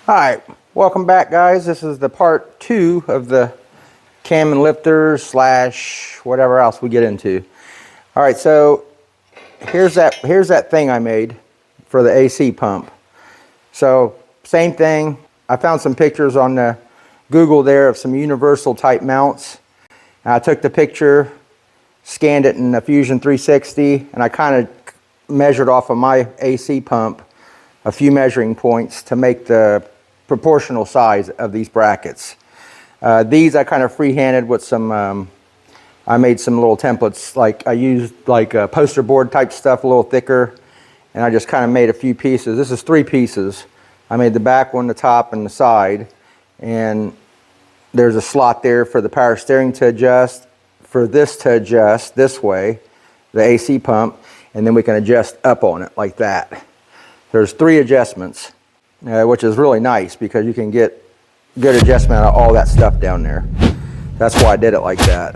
Alright, welcome back guys. This is the part 2 of the cam and lifters slash whatever else we get into. Alright, so here's that thing I made for the AC pump. So same thing, I found some pictures on the Google there of some universal type mounts. I took the picture, scanned it in the Fusion 360, and I kind of measured off of my AC pump a few measuring points to make the proportional size of these brackets. These I kind of freehanded with some, I made some little templates, like I used like a poster board type stuff, a little thicker, and I just kind of made a few pieces. This is 3 pieces. I made the back one, the top, and the side, and there's a slot there for the power steering to adjust, for this to adjust this way, the AC pump, and then we can adjust up on it like that. There's 3 adjustments, which is really nice because you can get good adjustment of all that stuff down there. That's why I did it like that.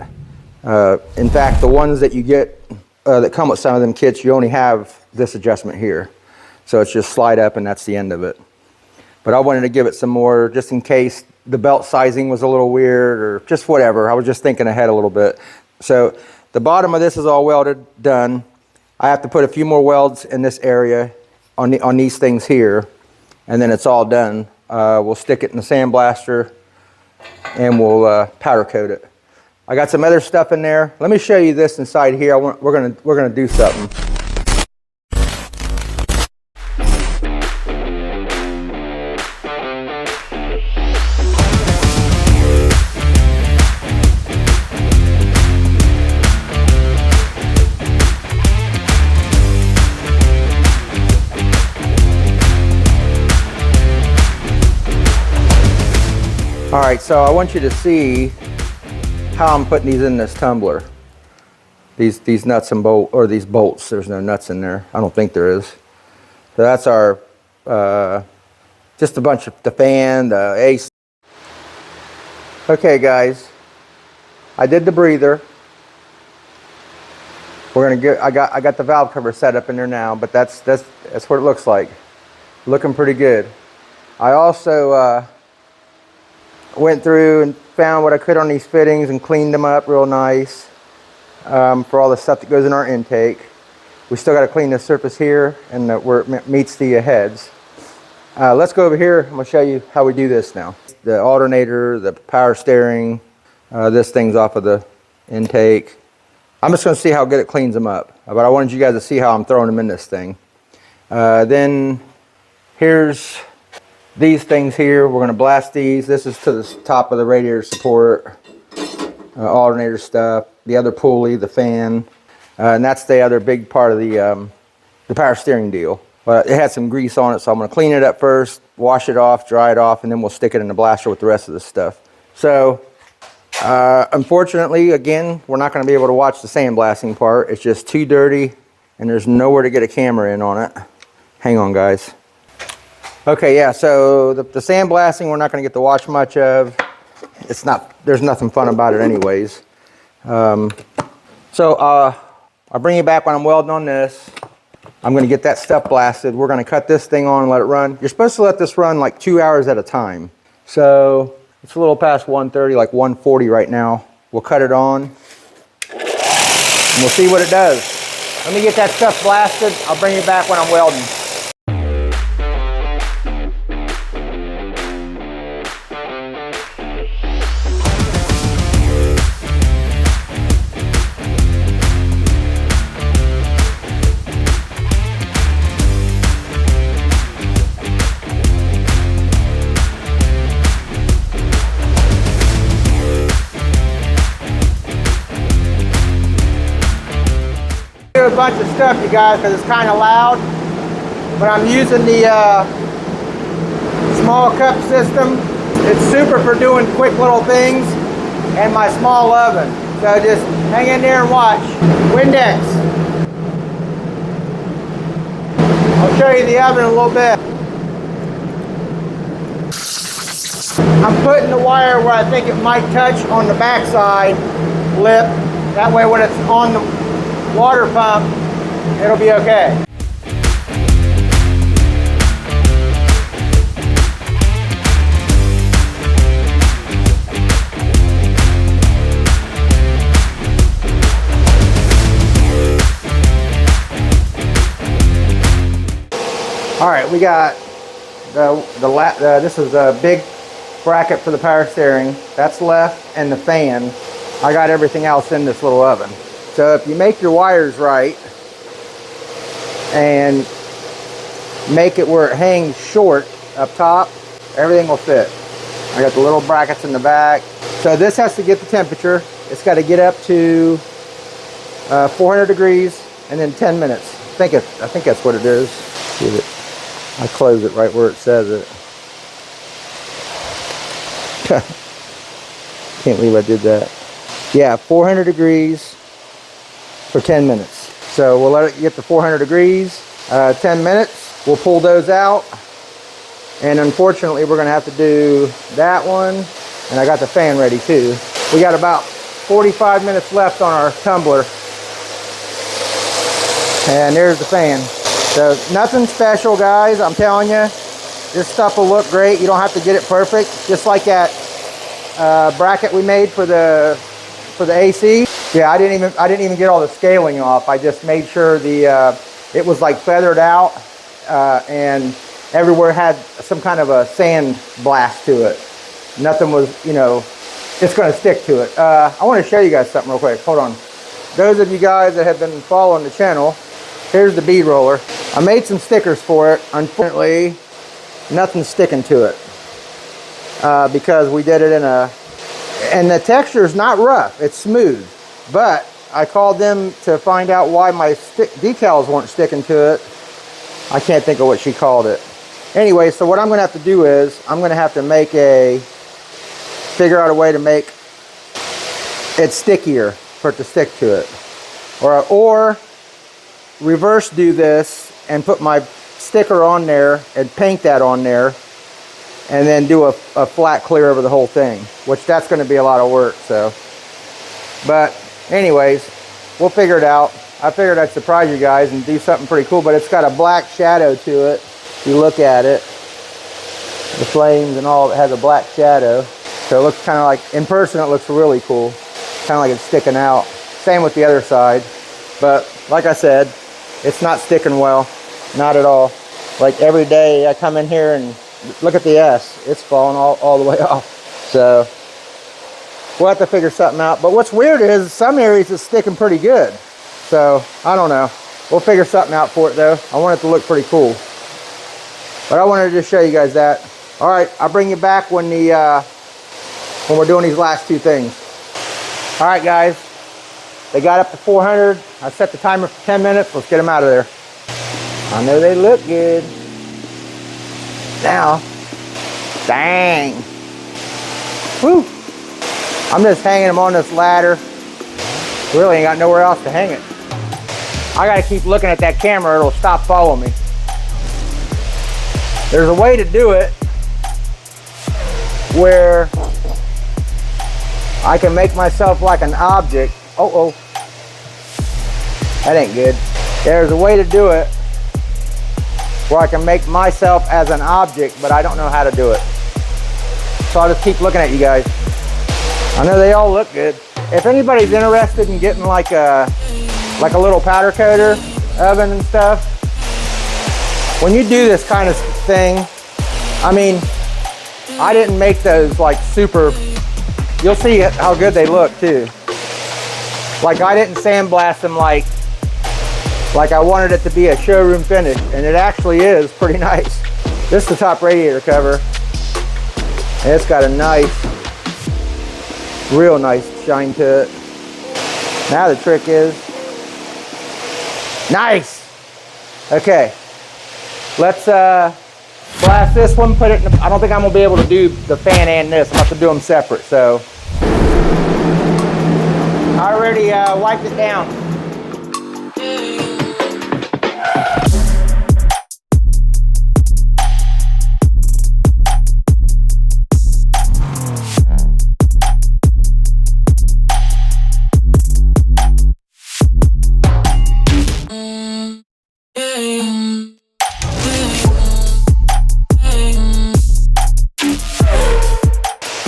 In fact, the ones that you get that come with some of them kits, you only have this adjustment here. So it's just slide up and that's the end of it. But I wanted to give it some more just in case the belt sizing was a little weird or just whatever. I was just thinking ahead a little bit. So the bottom of this is all welded, done. I have to put a few more welds in this area on these things here, and then it's all done. We'll stick it in the sandblaster and we'll powder coat it. I got some other stuff in there. Let me show you this inside here. We're gonna do something. Alright, so I want you to see how I'm putting these in this tumbler. These nuts and bolts, or these bolts, there's no nuts in there. I don't think there is. So that's our, just a bunch of the fan, the AC. Okay guys, I did the breather. We're gonna get, I got the valve cover set up in there now, but that's what it looks like. Looking pretty good. I also, went through and found what I could on these fittings and cleaned them up real nice for all the stuff that goes in our intake. We still got to clean the surface here and where it meets the heads. Let's go over here. I'm going to show you how we do this now. The alternator, the power steering, this thing's off of the intake. I'm just going to see how good it cleans them up. But I wanted you guys to see how I'm throwing them in this thing. Then here's these things here. We're going to blast these. This is to the top of the radiator support, alternator stuff, the other pulley, the fan, and that's the other big part of the power steering deal. But it had some grease on it, so I'm going to clean it up first, wash it off, dry it off, and then we'll stick it in the blaster with the rest of the stuff. So unfortunately, again, we're not going to be able to watch the sandblasting part. It's just too dirty and there's nowhere to get a camera in on it. Hang on guys. Okay, yeah, so the sandblasting we're not going to get to watch much of. It's not, there's nothing fun about it anyways. I'll bring you back when I'm welding on this. I'm going to get that stuff blasted. We're going to cut this thing on and let it run. You're supposed to let this run like 2 hours at a time. So it's a little past 1:30, like 1:40 right now. We'll cut it on and we'll see what it does. Let me get that stuff blasted. I'll bring you back when I'm welding. A bunch of stuff, you guys, because it's kind of loud, but I'm using the small cup system. It's super for doing quick little things, and my small oven. So just hang in there and watch. Windex. I'll show you the oven in a little bit. I'm putting the wire where I think it might touch on the backside lip. That way when it's on the water pump, it'll be okay. we got this is a big bracket for the power steering. That's left, and the fan. I got everything else in this little oven. So if you make your wires right and make it where it hangs short up top, everything will fit. I got the little brackets in the back. So this has to get the temperature. It's got to get up to 400 degrees and then 10 minutes. I think that's what it is. I close it right where it says it. Can't believe I did that. Yeah, 400 degrees for 10 minutes. So we'll let it get to 400 degrees, 10 minutes. We'll pull those out. And unfortunately, we're gonna have to do that one. And I got the fan ready too. We got about 45 minutes left on our tumbler. And there's the fan. So nothing special, guys. I'm telling you, this stuff will look great. You don't have to get it perfect. Just like that bracket we made for the AC. Yeah, I didn't even get all the scaling off. I just made sure it was like feathered out and everywhere had some kind of a sand blast to it. Nothing was, you know, it's going to stick to it. I want to show you guys something real quick. Hold on. Those of you guys that have been following the channel, here's the bead roller. I made some stickers for it. Unfortunately, nothing's sticking to it because we did it and the texture is not rough, it's smooth. But I called them to find out why my decals weren't sticking to it. I can't think of what she called it. Anyway, so what I'm going to have to do is I'm going to have to figure out a way to make it stickier for it to stick to it, or reverse do this and put my sticker on there and paint that on there and then do a flat clear over the whole thing, which that's going to be a lot of work. So, but anyways, we'll figure it out. I figured I'd surprise you guys and do something pretty cool, but it's got a black shadow to it. If you look at it, the flames and all, it has a black shadow. So it looks kind of like, in person it looks really cool. Kind of like it's sticking out. Same with the other side. But like I said, it's not sticking well. Not at all. Like every day I come in here and look at the S. It's falling all the way off. So we'll have to figure something out. But what's weird is some areas it's sticking pretty good. So I don't know. We'll figure something out for it though. I want it to look pretty cool. But I wanted to just show you guys that. All right, I'll bring you back when we're doing these last two things. All right, guys. They got up to 400. I set the timer for 10 minutes. Let's get them out of there. I know they look good. Now, dang. Woo. I'm just hanging them on this ladder. Really ain't got nowhere else to hang it. I gotta keep looking at that camera or it'll stop following me. There's a way to do it where I can make myself like an object. Oh, that ain't good. There's a way to do it where I can make myself as an object, but I don't know how to do it. So I'll just keep looking at you guys. I know they all look good. If anybody's interested in getting like a little powder coater oven and stuff, when you do this kind of thing, I mean, I didn't make those like super, you'll see how good they look too. Like I didn't sandblast them like I wanted it to be a showroom finish, and it actually is pretty nice. This is the top radiator cover, and it's got a nice, real nice shine to it. Now the trick is, nice. Okay, let's blast this one, put it in the, I don't think I'm gonna be able to do the fan and this. I'm gonna have to do them separate, so. I already wiped it down.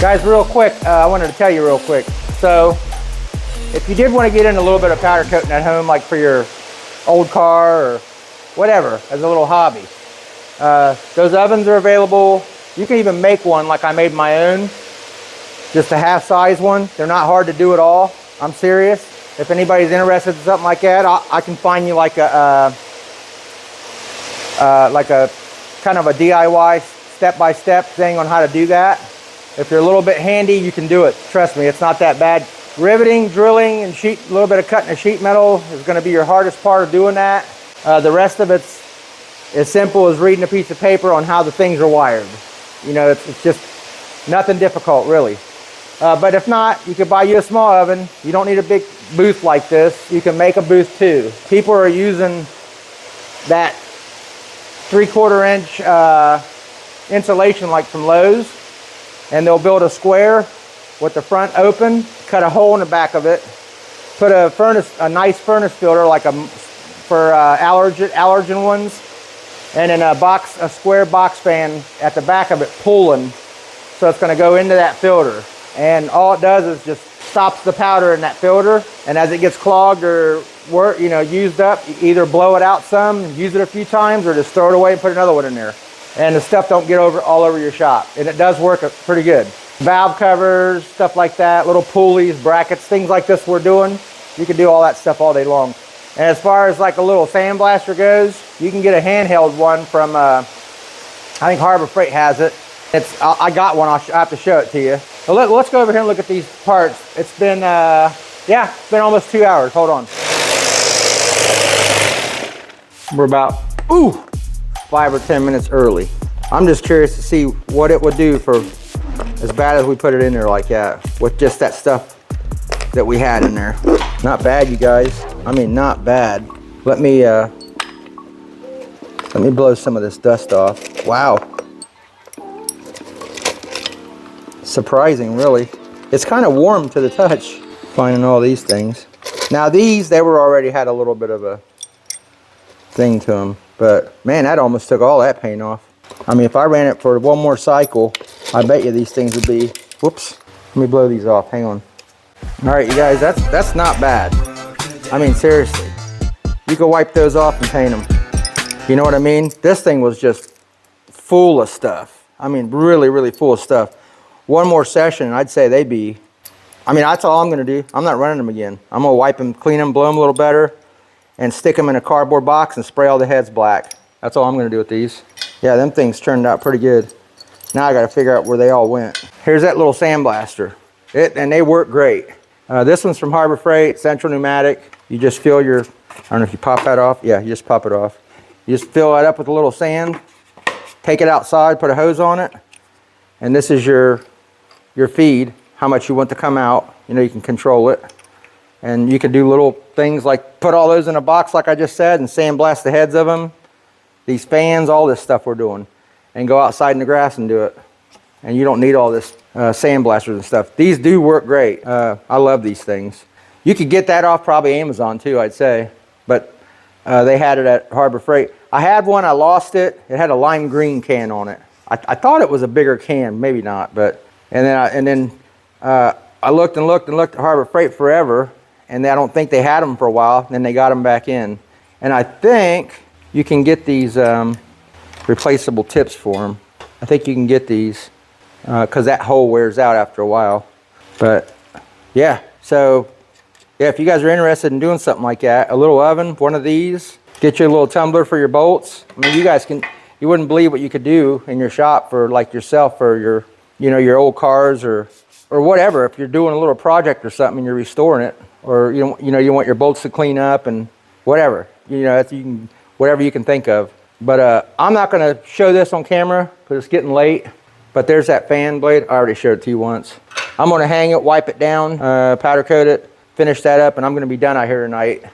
Guys, real quick, I wanted to tell you real quick. So, if you did want to get in a little bit of powder coating at home, like for your old car or whatever, as a little hobby, Those ovens are available. You can even make one like I made my own, just a half size one. They're not hard to do at all. I'm serious. If anybody's interested in something like that, I can find you like a kind of a DIY step-by-step thing on how to do that. If you're a little bit handy, you can do it. Trust me, it's not that bad. Riveting, drilling, and a little bit of cutting of sheet metal is going to be your hardest part of doing that. The rest of it's as simple as reading a piece of paper on how the things are wired. You know, it's just nothing difficult, really. But if not, you could buy you a small oven. You don't need a big booth like this. You can make a booth too. People are using that 3/4 inch insulation like from Lowe's, and they'll build a square with the front open, cut a hole in the back of it, put a nice furnace filter like for allergen ones, and then a square box fan at the back of it pulling, so it's going to go into that filter. And all it does is just stops the powder in that filter, and as it gets clogged or used up, you either blow it out some, use it a few times, or just throw it away and put another one in there. And the stuff don't get all over your shop, and it does work pretty good. Valve covers, stuff like that, little pulleys, brackets, things like this we're doing. You can do all that stuff all day long. And as far as like a little sandblaster goes, you can get a handheld one from, I think Harbor Freight has it. I got one, I'll have to show it to you. So let's go over here and look at these parts. It's been, it's been almost 2 hours. Hold on. We're about, 5 or 10 minutes early. I'm just curious to see what it would do for as bad as we put it in there like that, with just that stuff that we had in there. Not bad, you guys. I mean, not bad. Let me blow some of this dust off. Wow. Surprising, really. It's kind of warm to the touch, finding all these things. Now these, they already had a little bit of a thing to them, but man, that almost took all that paint off. I mean, if I ran it for one more cycle, I bet you these things would be, whoops, let me blow these off, hang on. All right, you guys, that's not bad. I mean, seriously, you could wipe those off and paint them. You know what I mean? This thing was just full of stuff. I mean, really, really full of stuff. One more session, I'd say they'd be, I mean, that's all I'm gonna do. I'm not running them again. I'm gonna wipe them, clean them, blow them a little better, and stick them in a cardboard box and spray all the heads black. That's all I'm gonna do with these. Yeah, them things turned out pretty good. Now I gotta figure out where they all went. Here's that little sandblaster. And they work great. This one's from Harbor Freight, Central Pneumatic. You just fill your, I don't know if you pop that off. Yeah, you just pop it off. You just fill it up with a little sand, take it outside, put a hose on it, and this is your feed, how much you want to come out. You know, you can control it. And you can do little things like put all those in a box like I just said and sandblast the heads of them. These fans, all this stuff we're doing. And go outside in the grass and do it. And you don't need all this sandblasters and stuff. These do work great. I love these things. You could get that off probably Amazon too, I'd say. But they had it at Harbor Freight. I had one, I lost it. It had a lime green can on it. I thought it was a bigger can, maybe not. But and then I looked and looked and looked at Harbor Freight forever, and I don't think they had them for a while. Then they got them back in. And I think you can get these replaceable tips for them. I think you can get these because that hole wears out after a while. But yeah, so yeah, if you guys are interested in doing something like that, a little oven, one of these, get you a little tumbler for your bolts. I mean, you wouldn't believe what you could do in your shop for like yourself or your, your old cars or whatever. If you're doing a little project or something and you're restoring it, or you want your bolts to clean up and whatever, whatever you can think of. But I'm not going to show this on camera because it's getting late. But there's that fan blade. I already showed it to you once. I'm going to hang it, wipe it down, powder coat it, finish that up, and I'm going to be done out here tonight.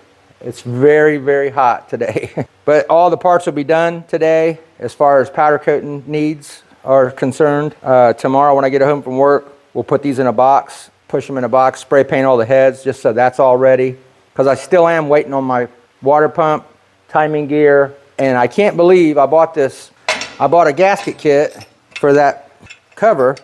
It's very, very hot today. But all the parts will be done today as far as powder coating needs are concerned. Tomorrow when I get home from work, we'll put these in a box, push them in a box, spray paint all the heads just so that's all ready. Because I still am waiting on my water pump, timing gear, and I can't believe I bought this. I bought a gasket kit for that cover,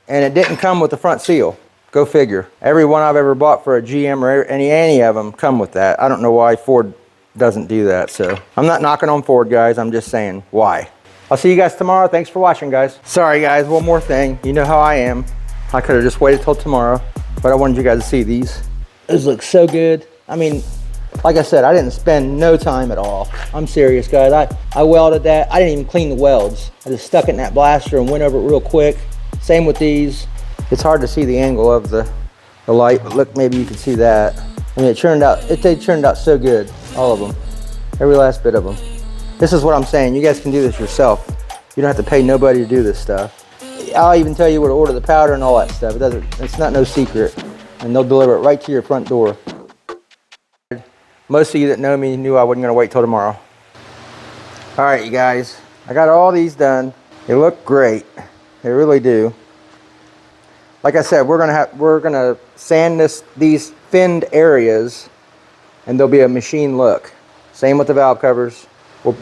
and it didn't come with the front seal. Go figure. Every one I've ever bought for a GM or any of them come with that. I don't know why Ford doesn't do that. So I'm not knocking on Ford, guys. I'm just saying why. I'll see you guys tomorrow. Thanks for watching, guys. Sorry, guys, one more thing. You know how I am. I could have just waited till tomorrow, but I wanted you guys to see these. These look so good. I mean, like I said, I didn't spend no time at all. I'm serious, guys. I welded that. I didn't even clean the welds. I just stuck it in that blaster and went over it real quick. Same with these. It's hard to see the angle of the light, but look, maybe you can see that. I mean, they turned out so good, all of them. Every last bit of them. This is what I'm saying. You guys can do this yourself. You don't have to pay nobody to do this stuff. I'll even tell you where to order the powder and all that stuff. It's not no secret. And they'll deliver it right to your front door. Most of you that know me knew I wasn't gonna wait till tomorrow. All right, you guys, I got all these done. They look great, they really do. Like I said, we're gonna sand these finned areas, and there'll be a machine look. Same with the valve covers.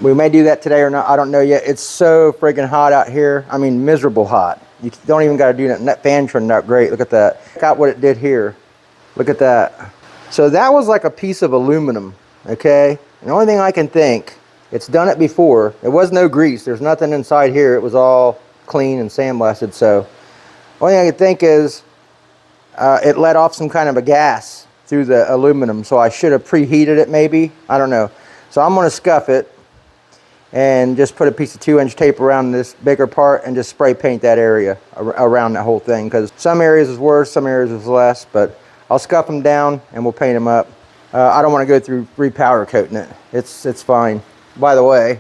We may do that today or not, I don't know yet. It's so friggin' hot out here. I mean, miserable hot. You don't even gotta do that, and that fan turned out great. Look at that. Check out what it did here. Look at that. So that was like a piece of aluminum, okay? And the only thing I can think, it's done it before. It was no grease. There's nothing inside here. It was all clean and sandblasted. So the only thing I can think is it let off some kind of a gas through the aluminum. So I should have preheated it maybe. I don't know. So I'm gonna scuff it and just put a piece of 2-inch tape around this bigger part and just spray paint that area around that whole thing. Because some areas is worse, some areas is less, but I'll scuff them down and we'll paint them up. I don't want to go through re-powder coating it. It's fine. By the way,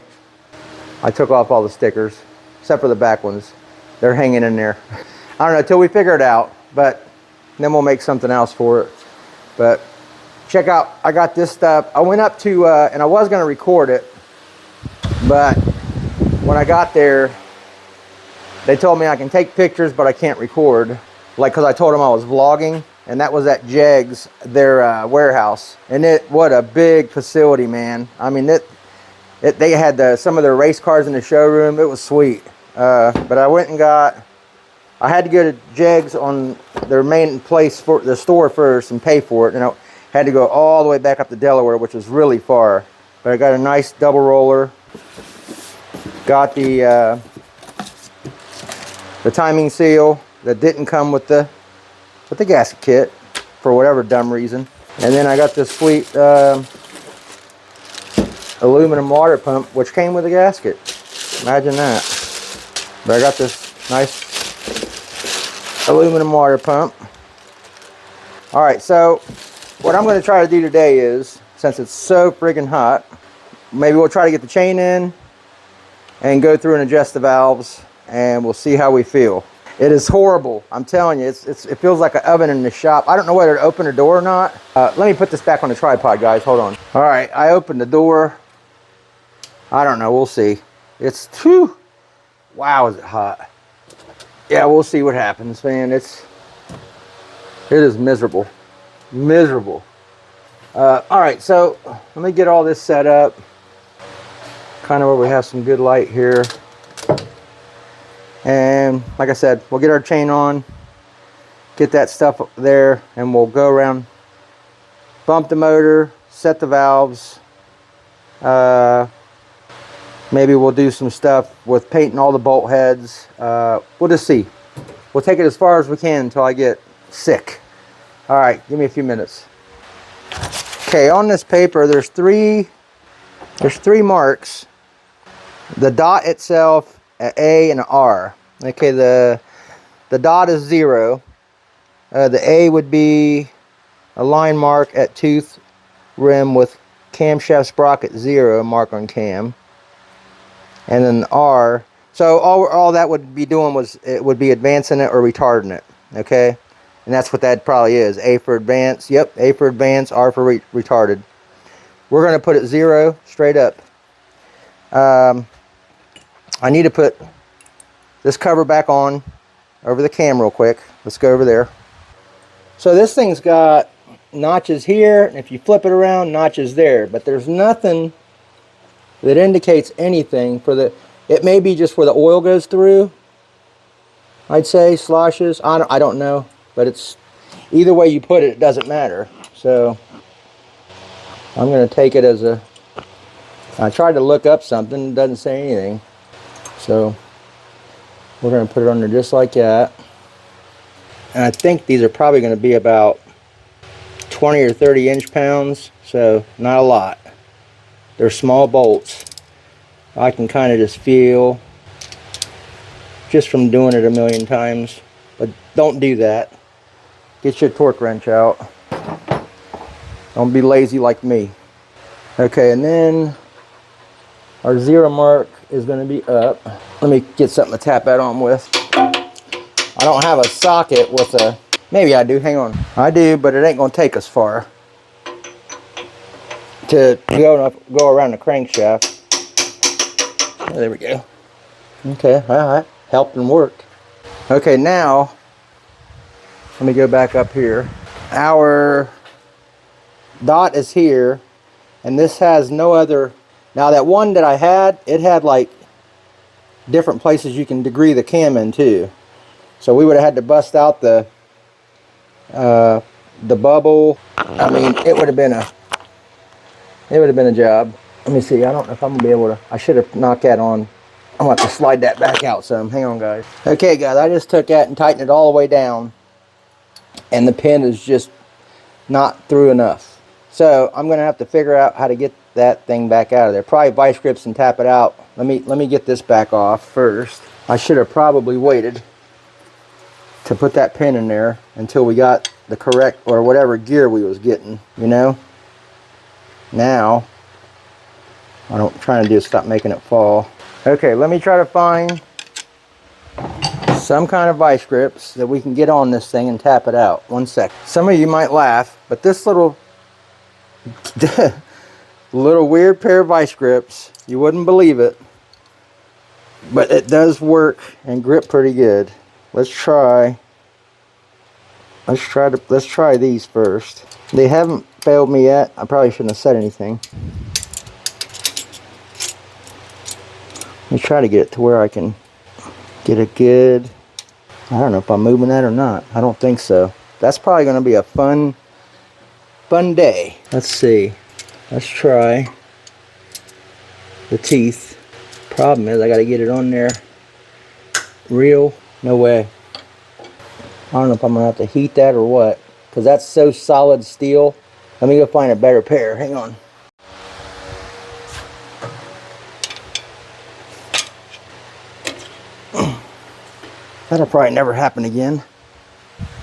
I took off all the stickers, except for the back ones. They're hanging in there. I don't know, till we figure it out, but then we'll make something else for it. But check out, I got this stuff. I went up to, and I was going to record it, but when I got there, they told me I can take pictures, but I can't record. Like, because I told them I was vlogging. And that was at Jegs, their warehouse. And what a big facility, man. I mean, they had some of their race cars in the showroom. It was sweet. But I went and I had to go to Jegs on their main place for the store first and pay for it. And I had to go all the way back up to Delaware, which was really far. But I got a nice double roller. Got the timing seal that didn't come with the gasket kit for whatever dumb reason. And then I got this sweet aluminum water pump, which came with a gasket. Imagine that. But I got this nice aluminum water pump. All right, so what I'm going to try to do today is, since it's so friggin' hot, maybe we'll try to get the chain in and go through and adjust the valves, and we'll see how we feel. It is horrible. I'm telling you, it feels like an oven in the shop. I don't know whether to open the door or not. Let me put this back on the tripod, guys. Hold on. All right, I opened the door. I don't know. We'll see. It's too. Wow, is it hot? Yeah, we'll see what happens, man. It is miserable. Miserable. All right, so let me get all this set up. Kind of where we have some good light here. And like I said, we'll get our chain on, get that stuff up there, and we'll go around, bump the motor, set the valves. Maybe we'll do some stuff with painting all the bolt heads. We'll just see. We'll take it as far as we can until I get sick. All right, give me a few minutes. Okay, on this paper, there's three marks. The dot itself, an A and an R. Okay, the dot is 0. The A would be a line mark at tooth rim with camshaft sprocket 0 mark on cam. And then the R, so all that would be doing was, it would be advancing it or retarding it, okay? And that's what that probably is. A for advance, yep, A for advance, R for retarded. We're going to put it 0 straight up. I need to put this cover back on over the cam real quick. Let's go over there. So this thing's got notches here, and if you flip it around, notches there. But there's nothing that indicates anything for the, it may be just where the oil goes through, I'd say, sloshes. I don't know, but it's, either way you put it, it doesn't matter. So I'm going to take it as a, I tried to look up something, it doesn't say anything. So we're going to put it under just like that. And I think these are probably going to be about 20 or 30 inch-pounds, so not a lot. They're small bolts. I can kind of just feel, just from doing it a million times, but don't do that. Get your torque wrench out. Don't be lazy like me. Okay, and then our zero mark is going to be up. Let me get something to tap that on with. I don't have a socket with a, maybe I do, hang on. I do, but it ain't going to take us far to go around the crankshaft. Oh, there we go. Okay, alright, helped and worked. Okay, now, let me go back up here. Our dot is here, and this has no other. Now that one that I had, it had like different places you can degree the cam in too. So we would have had to bust out the bubble. I mean, it would have been a job. Let me see. I don't know if I'm gonna be able to. I should have knocked that on. I'm gonna have to slide that back out some. Hang on, guys. Okay, guys. I just took that and tightened it all the way down, and the pin is just not through enough. So I'm gonna have to figure out how to get that thing back out of there. Probably vice grips and tap it out. Let me get this back off first. I should have probably waited to put that pin in there until we got the correct, or whatever gear we was getting, you know. Now I'm trying to do is stop making it fall. Okay, let me try to find some kind of vice grips that we can get on this thing and tap it out. 1 sec. Some of you might laugh, but this little weird pair of vice grips, you wouldn't believe it, but it does work and grip pretty good. Let's try these first. They haven't failed me yet. I probably shouldn't have said anything. Let me try to get it to where I can get a good, I don't know if I'm moving that or not. I don't think so. That's probably going to be a fun day. Let's see. Let's try the teeth. Problem is I got to get it on there real. No way. I don't know if I'm going to have to heat that or what, because that's so solid steel. Let me go find a better pair. Hang on. That'll probably never happen again.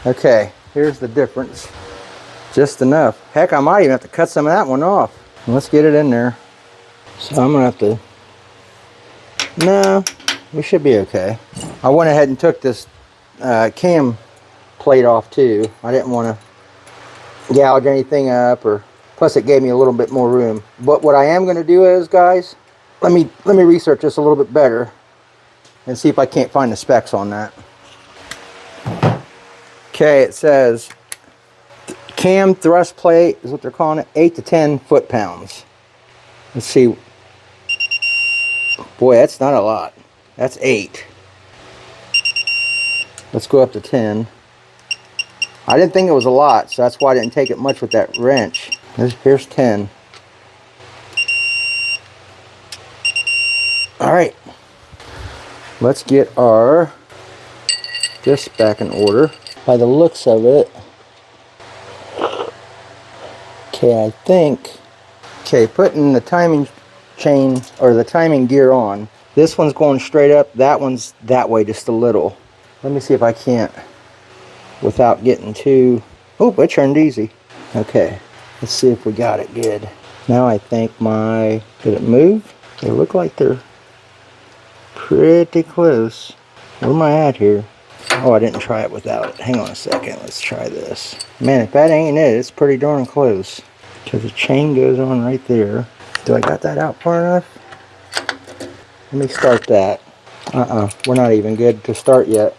Okay, here's the difference. Just enough. Heck, I might even have to cut some of that one off. Let's get it in there. So I'm gonna have to, no, we should be okay. I went ahead and took this cam plate off too. I didn't want to gouge anything up, or plus it gave me a little bit more room. But what I am gonna do is, guys, let me research this a little bit better and see if I can't find the specs on that. Okay, it says cam thrust plate is what they're calling it, 8 to 10 foot-pounds. Let's see. Boy, that's not a lot. That's 8. Let's go up to 10. I didn't think it was a lot, so that's why I didn't take it much with that wrench. Here's 10. Alright. Let's get our disc back in order. By the looks of it, okay, I think, okay, putting the timing chain or the timing gear on, this one's going straight up, that one's that way just a little. Let me see if I can't, without getting too, oh, it turned easy. Okay, let's see if we got it good. Now I think did it move? They look like they're pretty close. Where am I at here? Oh, I didn't try it without it. Hang on a second. Let's try this. Man, if that ain't it, it's pretty darn close. Because the chain goes on right there. Do I got that out far enough? Let me start that. We're not even good to start yet.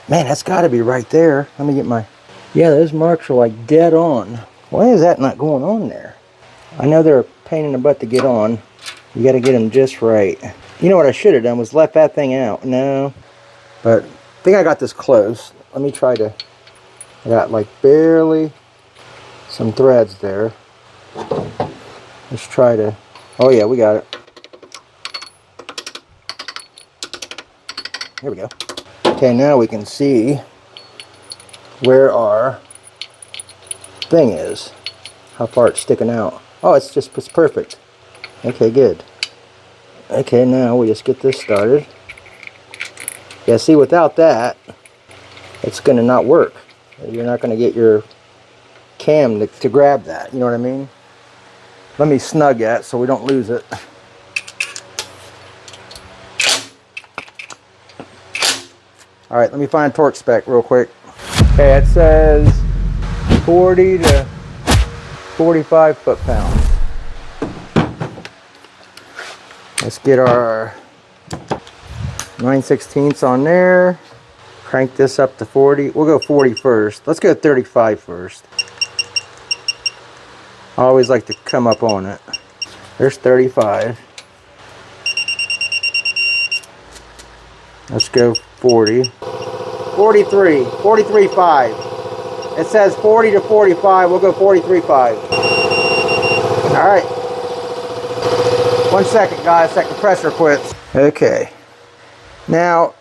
Man, that's got to be right there. Let me get my... Yeah, those marks are like dead on. Why is that not going on there? I know they're a pain in the butt to get on. You got to get them just right. You know what I should have done was left that thing out. No. But I think I got this close. Let me try to... I got like barely some threads there. Let's try to... Oh yeah, we got it. Here we go. Okay, now we can see where our thing is. How far it's sticking out. Oh, it's perfect. Okay, good. Okay, now we just get this started. Yeah, see, without that, it's going to not work. You're not going to get your cam to grab that. You know what I mean? Let me snug that so we don't lose it. All right, let me find torque spec real quick. Okay, it says 40 to 45 foot-pounds. Let's get our 9/16 on there. Crank this up to 40. We'll go 40 first. Let's go 35 first. I always like to come up on it. There's 35. Let's go 40. 43. 43.5. It says 40 to 45. We'll go 43.5. All right. 1 second, guys. That compressor quits. Okay. Now,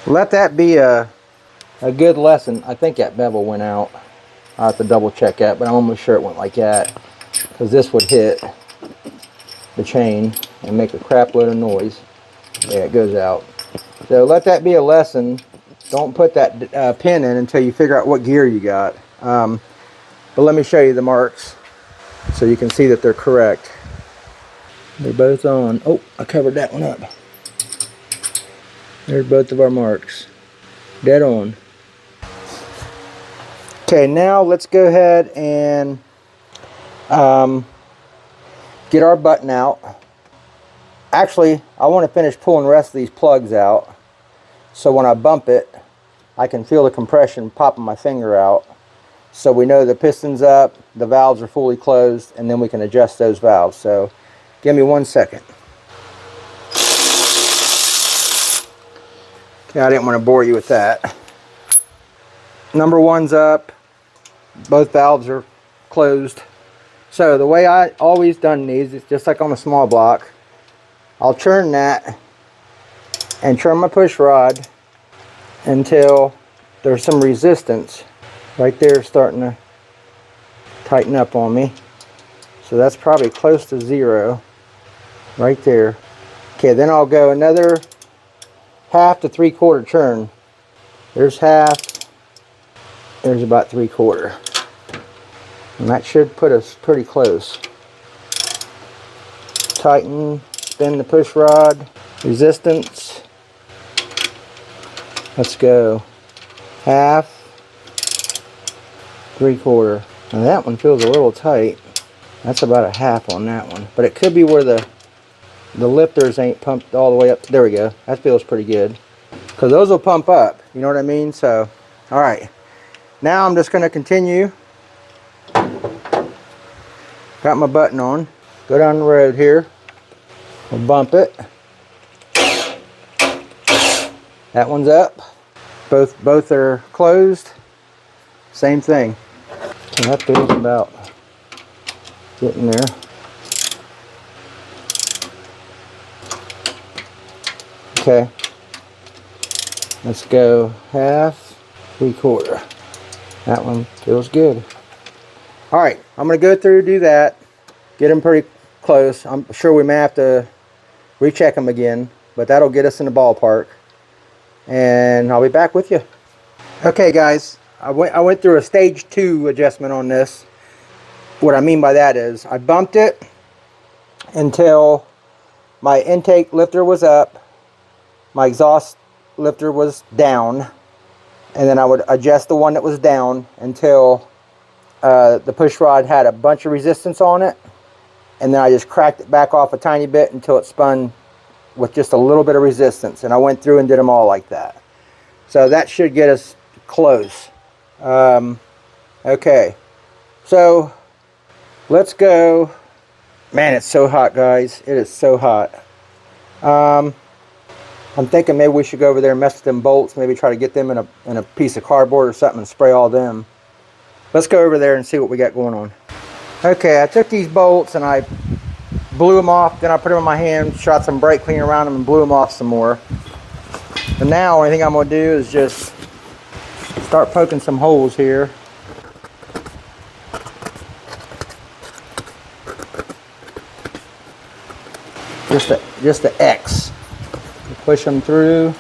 let that be a good lesson. I think that bevel went out. I'll have to double check that, but I'm almost sure it went like that, because this would hit the chain and make a crap load of noise. Yeah, it goes out. So let that be a lesson. Don't put that pin in until you figure out what gear you got. But let me show you the marks so you can see that they're correct. They're both on. Oh, I covered that one up. There's both of our marks. Dead on. Okay, now let's go ahead and get our button out. Actually, I want to finish pulling the rest of these plugs out, so when I bump it, I can feel the compression popping my finger out, so we know the piston's up, the valves are fully closed, and then we can adjust those valves. So give me 1 second. Okay, I didn't want to bore you with that. Number one's up. Both valves are closed. So the way I always done these is just like on a small block. I'll turn that and turn my push rod until there's some resistance. Right there starting to tighten up on me. So that's probably close to 0 right there. Okay, then I'll go another half to 3/4 turn. There's half, there's about 3/4. And that should put us pretty close. Tighten, spin the push rod, resistance. Let's go. Half, 3/4. Now that one feels a little tight. That's about a half on that one. But it could be where the lifters ain't pumped all the way up. There we go. That feels pretty good. Because those will pump up. You know what I mean? So, alright. Now I'm just going to continue. Got my button on. Go down the road here. We'll bump it. That one's up. Both are closed. Same thing. So that feels about getting there. Okay. Let's go half, 3/4. That one feels good. Alright, I'm going to go through, do that, get them pretty close. I'm sure we may have to recheck them again, but that'll get us in the ballpark. And I'll be back with you. Okay guys, I went through a stage 2 adjustment on this. What I mean by that is, I bumped it until my intake lifter was up, my exhaust lifter was down, and then I would adjust the one that was down until the push rod had a bunch of resistance on it, and then I just cracked it back off a tiny bit until it spun with just a little bit of resistance, and I went through and did them all like that. So that should get us close. Okay, so let's go. Man, it's so hot, guys. It is so hot. I'm thinking maybe we should go over there and mess with them bolts, maybe try to get them in a piece of cardboard or something and spray all them. Let's go over there and see what we got going on. Okay, I took these bolts and I blew them off, then I put them in my hand, shot some brake cleaner around them and blew them off some more. So now, only thing I'm gonna do is just start poking some holes here. Just the X. Push them through.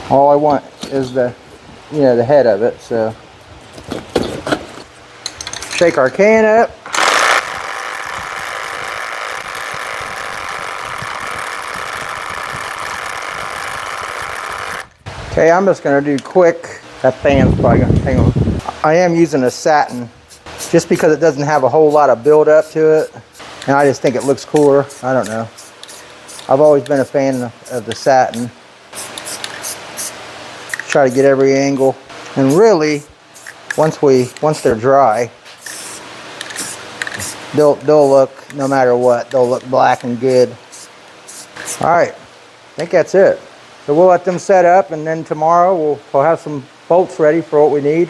All I want is the head of it. So shake our can up. Okay, I'm just gonna do quick. That fan's probably gonna, hang on. I am using a satin just because it doesn't have a whole lot of build up to it. And I just think it looks cooler. I don't know. I've always been a fan of the satin. Try to get every angle. And really, once they're dry, they'll look, no matter what, they'll look black and good. All right, I think that's it. So we'll let them set up, and then tomorrow we'll have some bolts ready for what we need.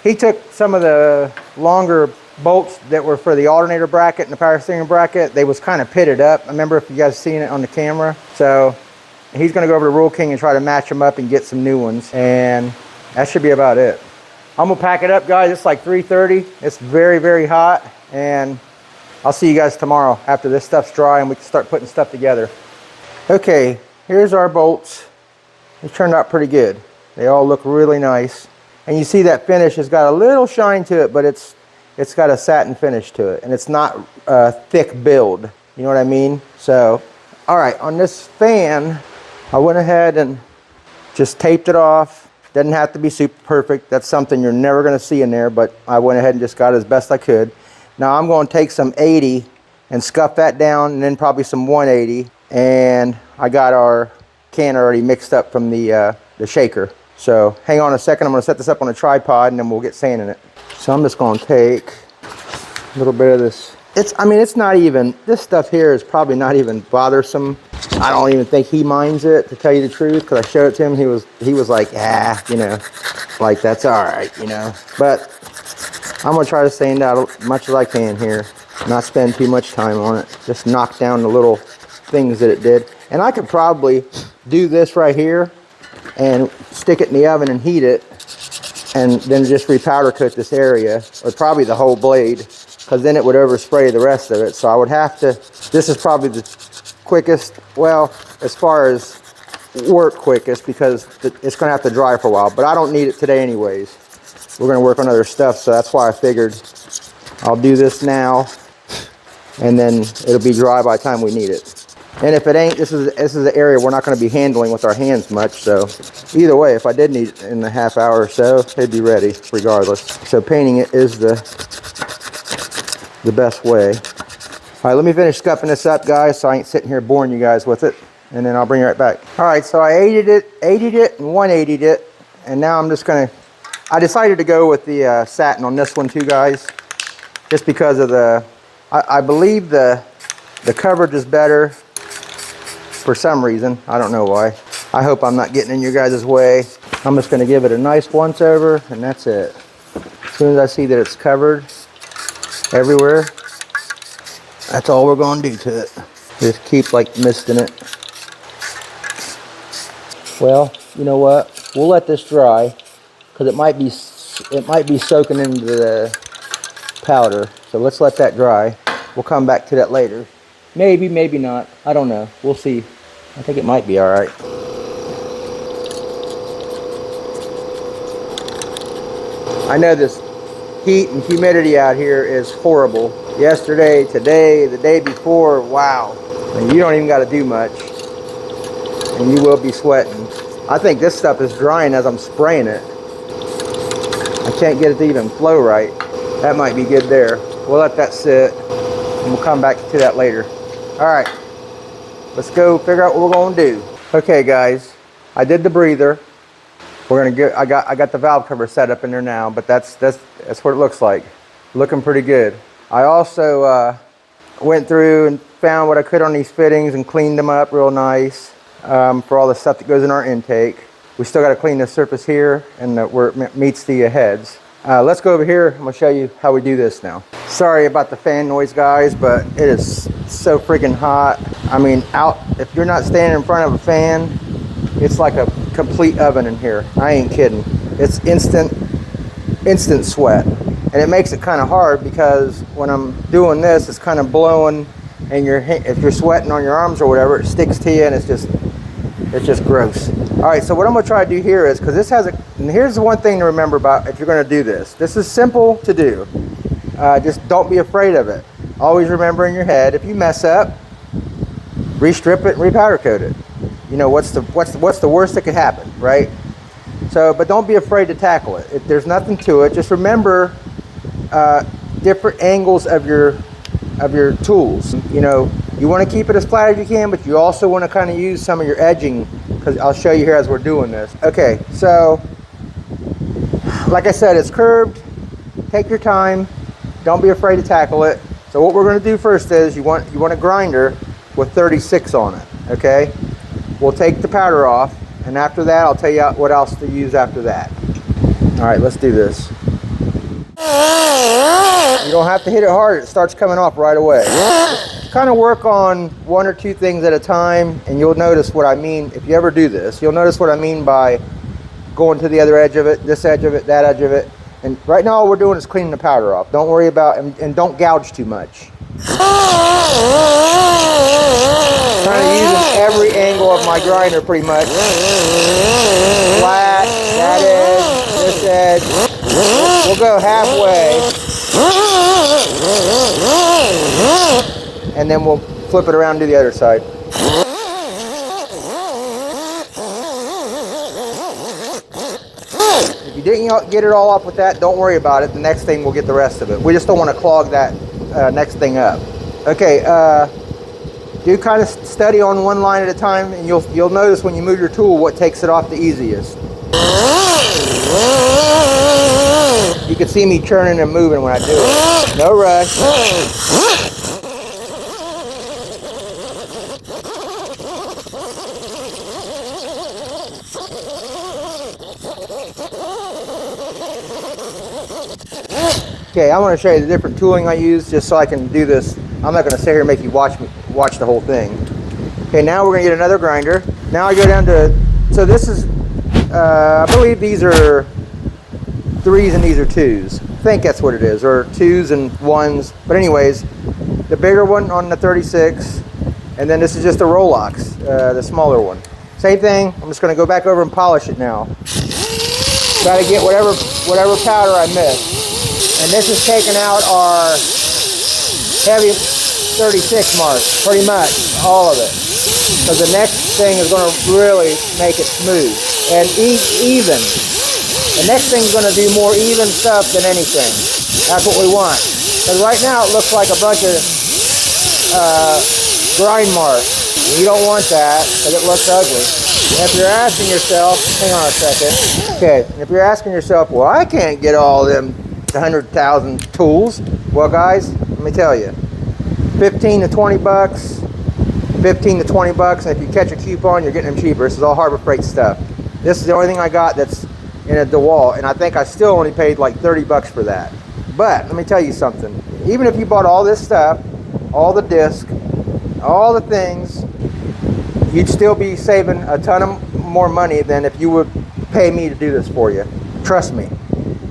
He took some of the longer bolts that were for the alternator bracket and the power steering bracket. They was kind of pitted up. I remember if you guys seen it on the camera. So he's going to go over to Rule King and try to match them up and get some new ones. And that should be about it. I'm going to pack it up, guys. It's like 3:30. It's very, very hot. And I'll see you guys tomorrow after this stuff's dry and we can start putting stuff together. Okay, here's our bolts. They turned out pretty good. They all look really nice. And you see that finish has got a little shine to it, but it's got a satin finish to it. And it's not a thick build. You know what I mean? So, all right, on this fan, I went ahead and just taped it off. Doesn't have to be super perfect. That's something you're never going to see in there, but I went ahead and just got it as best I could. Now I'm going to take some 80 and scuff that down, and then probably some 180. And I got our can already mixed up from the shaker. So hang on a second. I'm going to set this up on a tripod, and then we'll get sand in it. So I'm just going to take a little bit of this. It's not even, this stuff here is probably not even bothersome. I don't even think he minds it, to tell you the truth, because I showed it to him. He was like, like that's all right, But I'm going to try to sand out as much as I can here. Not spend too much time on it. Just knock down the little things that it did. And I could probably do this right here and stick it in the oven and heat it, and then just repowder coat this area, or probably the whole blade, because then it would overspray the rest of it. So I would have to, this is probably the quickest, well, as far as work quickest, because it's going to have to dry for a while, but I don't need it today anyways. We're going to work on other stuff, so that's why I figured I'll do this now, and then it'll be dry by the time we need it. And if it ain't, this is the area we're not going to be handling with our hands much. So either way, if I did need it in a half hour or so, it'd be ready regardless. So painting it is the best way. All right, let me finish scuffing this up, guys, so I ain't sitting here boring you guys with it. And then I'll bring you right back. All right, so I 80'd it and 180'd it. And now I'm just going to, I decided to go with the satin on this one too, guys. Just because of I believe the coverage is better. For some reason, I don't know why. I hope I'm not getting in your guys' way. I'm just gonna give it a nice once over, and that's it. As soon as I see that it's covered everywhere, that's all we're gonna do to it. Just keep like misting it. Well, you know what? We'll let this dry, because it might be soaking into the powder. So let's let that dry. We'll come back to that later. Maybe, maybe not. I don't know. We'll see. I think it might be all right. I know this heat and humidity out here is horrible. Yesterday, today, the day before, wow. And you don't even got to do much. And you will be sweating. I think this stuff is drying as I'm spraying it. I can't get it to even flow right. That might be good there. We'll let that sit, and we'll come back to that later. All right, let's go figure out what we're gonna do. Okay, guys, I did the breather. We're gonna get. I got the valve cover set up in there now, but that's what it looks like. Looking pretty good. I also went through and found what I could on these fittings and cleaned them up real nice for all the stuff that goes in our intake. We still got to clean the surface here and where it meets the heads. Let's go over here. I'm gonna show you how we do this now. Sorry about the fan noise, guys, but it is so freaking hot. I mean, if you're not standing in front of a fan, it's like a complete oven in here. I ain't kidding. It's instant sweat. And it makes it kind of hard because when I'm doing this, it's kind of blowing, and if you're sweating on your arms or whatever, it sticks to you, and it's just gross. All right, so what I'm gonna try to do here is, because this has and here's the one thing to remember about if you're gonna do this. This is simple to do. Just don't be afraid of it. Always remember in your head, if you mess up, restrip it and repowder coat it. You know, what's the worst that could happen, right? So, but don't be afraid to tackle it. There's nothing to it. Just remember different angles of your tools. You know, you want to keep it as flat as you can, but you also want to kind of use some of your edging, because I'll show you here as we're doing this. Okay, so like I said, it's curved. Take your time. Don't be afraid to tackle it. So what we're going to do first is you want a grinder with 36 on it. Okay, we'll take the powder off, and after that I'll tell you what else to use after that. All right, let's do this. You don't have to hit it hard. It starts coming off right away. Just kind of work on one or two things at a time, and you'll notice what I mean. If you ever do this, you'll notice what I mean by going to the other edge of it, this edge of it, that edge of it. And right now all we're doing is cleaning the powder off. Don't worry about, and don't gouge too much. Trying to use every angle of my grinder pretty much. Flat, that edge, this edge. We'll go halfway. And then we'll flip it around to the other side. If you didn't get it all off with that, don't worry about it. The next thing we'll get the rest of it. We just don't want to clog that next thing up. Okay, do kind of study on one line at a time, and you'll notice when you move your tool what takes it off the easiest. You can see me churning and moving when I do it. No rush. Okay, I want to show you the different tooling I use just so I can do this. I'm not going to sit here and make you watch the whole thing. Okay, now we're going to get another grinder. Now I go down to, so this is, I believe these are 3s and these are 2s. I think that's what it is, or 2s and 1s. But anyways, the bigger one on the 36, and then this is just a Rolox, the smaller one. Same thing, I'm just going to go back over and polish it now. Try to get whatever powder I missed. And this is taking out our heavy 36 mark, pretty much, all of it. Because the next thing is going to really make it smooth and even. The next thing is going to do more even stuff than anything. That's what we want. Because right now it looks like a bunch of grind marks. You don't want that because it looks ugly. And if you're asking yourself, hang on a second. Okay, if you're asking yourself, well, I can't get all them 100,000 tools. Well, guys, let me tell you, 15 to 20 bucks, 15 to 20 bucks, and if you catch a coupon, you're getting them cheaper. This is all Harbor Freight stuff. This is the only thing I got that's in a DeWalt, and I think I still only paid like 30 bucks for that. But let me tell you something. Even if you bought all this stuff, all the disc, all the things, you'd still be saving a ton of more money than if you would pay me to do this for you. Trust me.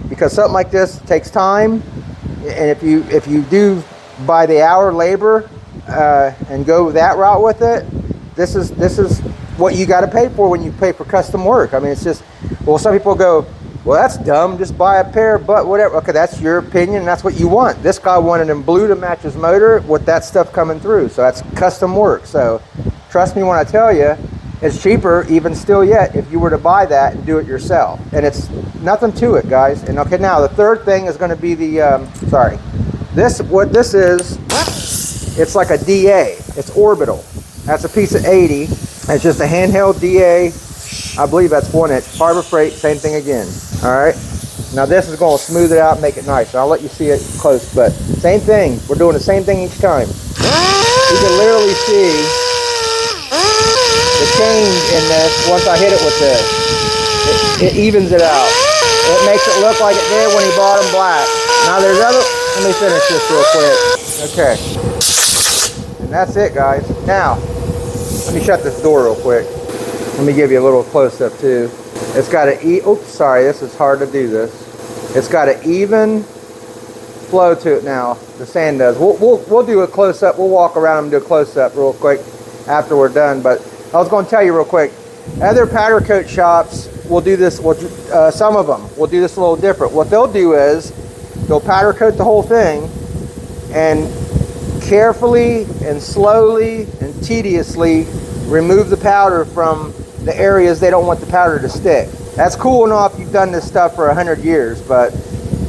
Because something like this takes time, and if you do by the hour labor and go that route with it, this is what you got to pay for when you pay for custom work. I mean, it's just, well, some people go, well, that's dumb, just buy a pair of butt whatever. Okay, that's your opinion, and that's what you want. This guy wanted in blue to match his motor with that stuff coming through, so that's custom work. So trust me when I tell you, it's cheaper even still yet if you were to buy that and do it yourself. And it's nothing to it, guys. And okay, now the third thing is going to be the what this is, it's like a DA. It's orbital. That's a piece of 80. It's just a handheld DA. I believe that's 1-inch. Harbor Freight, same thing again. All right. Now this is going to smooth it out and make it nice. I'll let you see it close, but same thing. We're doing the same thing each time. You can literally see the change in this once I hit it with this. It evens it out. It makes it look like it did when he bought them black. Now there's other, let me finish this real quick. Okay. And that's it, guys. Now, let me shut this door real quick. Let me give you a little close-up too. It's got an oops, sorry, this is hard to do this. It's got an even flow to it now, the sand does. We'll do a close-up. We'll walk around and do a close-up real quick after we're done. But I was going to tell you real quick, other powder coat shops will do this, some of them will do this a little different. What they'll do is they'll powder coat the whole thing and carefully and slowly and tediously remove the powder from the areas they don't want the powder to stick. That's cool enough. You've done this stuff for 100 years, but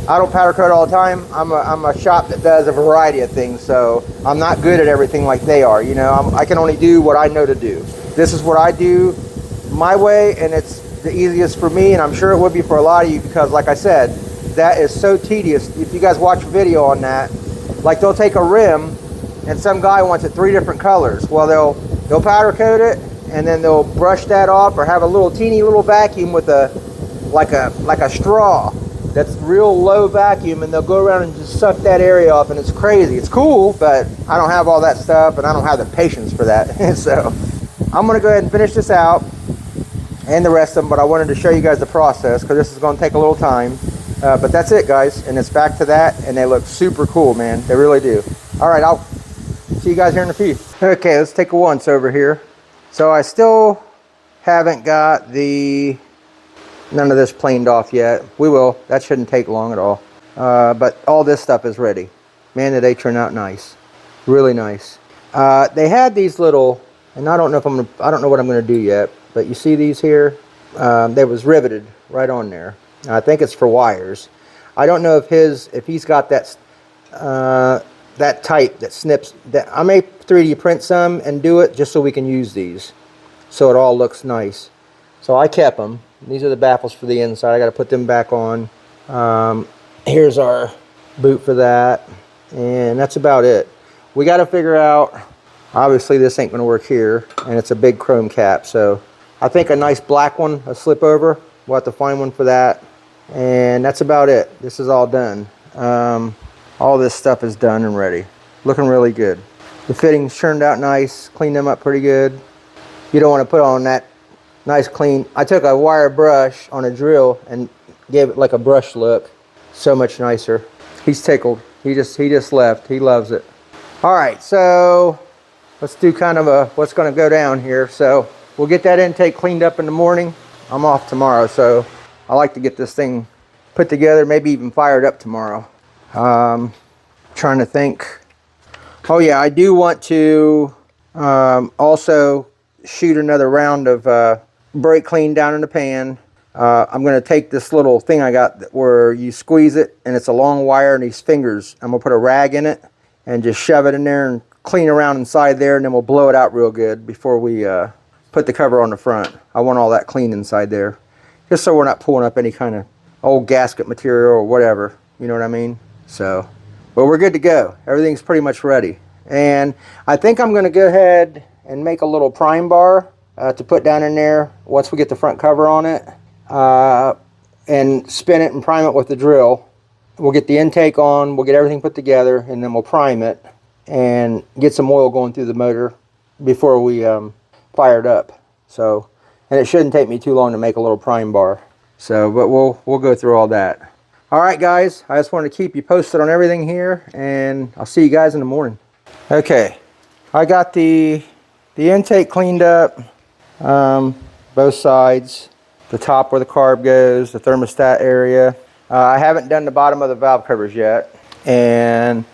I don't powder coat all the time. I'm a shop that does a variety of things, so I'm not good at everything like they are. You know, I can only do what I know to do. This is what I do my way, and it's the easiest for me, and I'm sure it would be for a lot of you, because like I said, that is so tedious. If you guys watch a video on that, like they'll take a rim and some guy wants it 3 different colors. Well, they'll powder coat it and then they'll brush that off, or have a little teeny little vacuum with like a straw that's real low vacuum, and they'll go around and just suck that area off, and it's crazy. It's cool, but I don't have all that stuff and I don't have the patience for that. So I'm gonna go ahead and finish this out and the rest of them, but I wanted to show you guys the process because this is going to take a little time. But that's it, guys, and it's back to that, and they look super cool, man. They really do. All right, I'll see you guys here in a few. Okay, let's take a once over here. So I still haven't got none of this planed off yet. We will. That shouldn't take long at all. But all this stuff is ready. Man, did they turn out nice. Really nice. They had these little, and I don't know what I'm going to do yet, but you see these here? They was riveted right on there. I think it's for wires. I don't know if he's got that that type that snips. That I may 3D print some and do it just so we can use these, so it all looks nice. So I kept them. These are the baffles for the inside. I got to put them back on. Here's our boot for that, and that's about it. We got to figure out. Obviously, this ain't going to work here, and it's a big chrome cap. So I think a nice black one, a slip over. We'll have to find one for that. And that's about it. This is all done. All this stuff is done and ready. Looking really good. The fittings turned out nice. Cleaned them up pretty good. You don't want to put on that nice clean. I took a wire brush on a drill and gave it like a brush look. So much nicer. He's tickled. He just left. He loves it. All right, so let's do kind of a what's going to go down here. So we'll get that intake cleaned up in the morning. I'm off tomorrow, so I like to get this thing put together, maybe even fired up tomorrow. Trying to think. Oh yeah, I do want to also shoot another round of brake clean down in the pan. I'm going to take this little thing I got where you squeeze it, and it's a long wire and these fingers. I'm going to put a rag in it and just shove it in there and clean around inside there, and then we'll blow it out real good before we put the cover on the front. I want all that clean inside there, just so we're not pulling up any kind of old gasket material or whatever, you know what I mean? So, but we're good to go. Everything's pretty much ready. And I think I'm going to go ahead and make a little prime bar to put down in there once we get the front cover on it, and spin it and prime it with the drill. We'll get the intake on, we'll get everything put together, and then we'll prime it and get some oil going through the motor before we fire it up. So, and it shouldn't take me too long to make a little prime bar. So, but we'll go through all that. All right, guys, I just wanted to keep you posted on everything here, and I'll see you guys in the morning. Okay, I got the intake cleaned up, both sides, the top where the carb goes, the thermostat area. I haven't done the bottom of the valve covers yet, and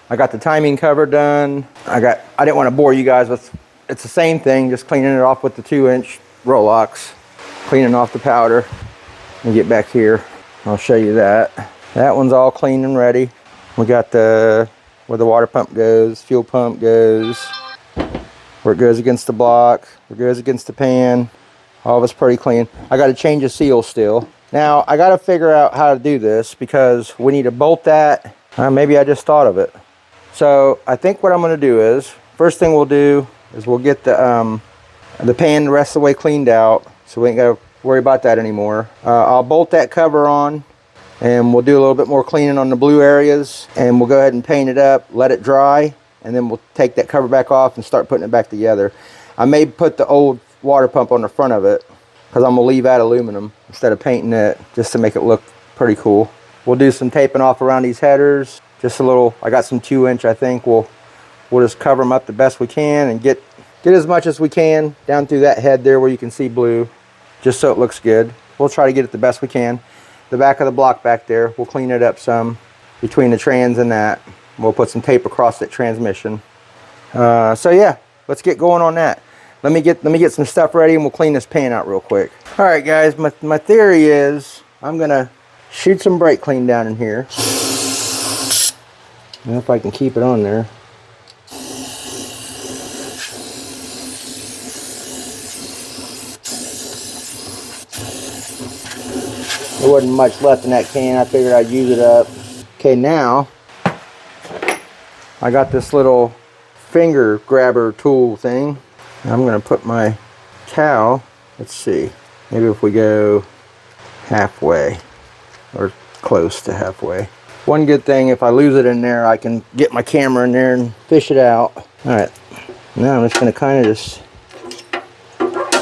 I got the timing cover done. I didn't want to bore you guys with, it's the same thing, just cleaning it off with the 2-inch Rolox, cleaning off the powder. Let me get back here. I'll show you that. That one's all clean and ready. We got where the water pump goes, fuel pump goes, where it goes against the block, where it goes against the pan. All of it's pretty clean. I got to change the seal still. Now, I got to figure out how to do this because we need to bolt that. Maybe I just thought of it. So I think what I'm going to do is, first thing we'll do is we'll get the pan the rest of the way cleaned out, so we ain't got to worry about that anymore. I'll bolt that cover on, and we'll do a little bit more cleaning on the blue areas, and we'll go ahead and paint it up, let it dry, and then we'll take that cover back off and start putting it back together. I may put the old water pump on the front of it, because I'm going to leave that aluminum instead of painting it, just to make it look pretty cool. We'll do some taping off around these headers, just a little. I got some 2-inch, I think. We'll just cover them up the best we can and get as much as we can down through that head there where you can see blue, just so it looks good. We'll try to get it the best we can. The back of the block back there, we'll clean it up some between the trans and that. We'll put some tape across that transmission. So yeah, let's get going on that. Let me get some stuff ready and we'll clean this pan out real quick. All right, guys, my theory is I'm gonna shoot some brake clean down in here. I don't know if I can keep it on there. There wasn't much left in that can. I figured I'd use it up. Okay, now I got this little finger grabber tool thing. I'm going to put my towel, let's see, maybe if we go halfway or close to halfway. One good thing, if I lose it in there, I can get my camera in there and fish it out. All right, now I'm just going to kind of just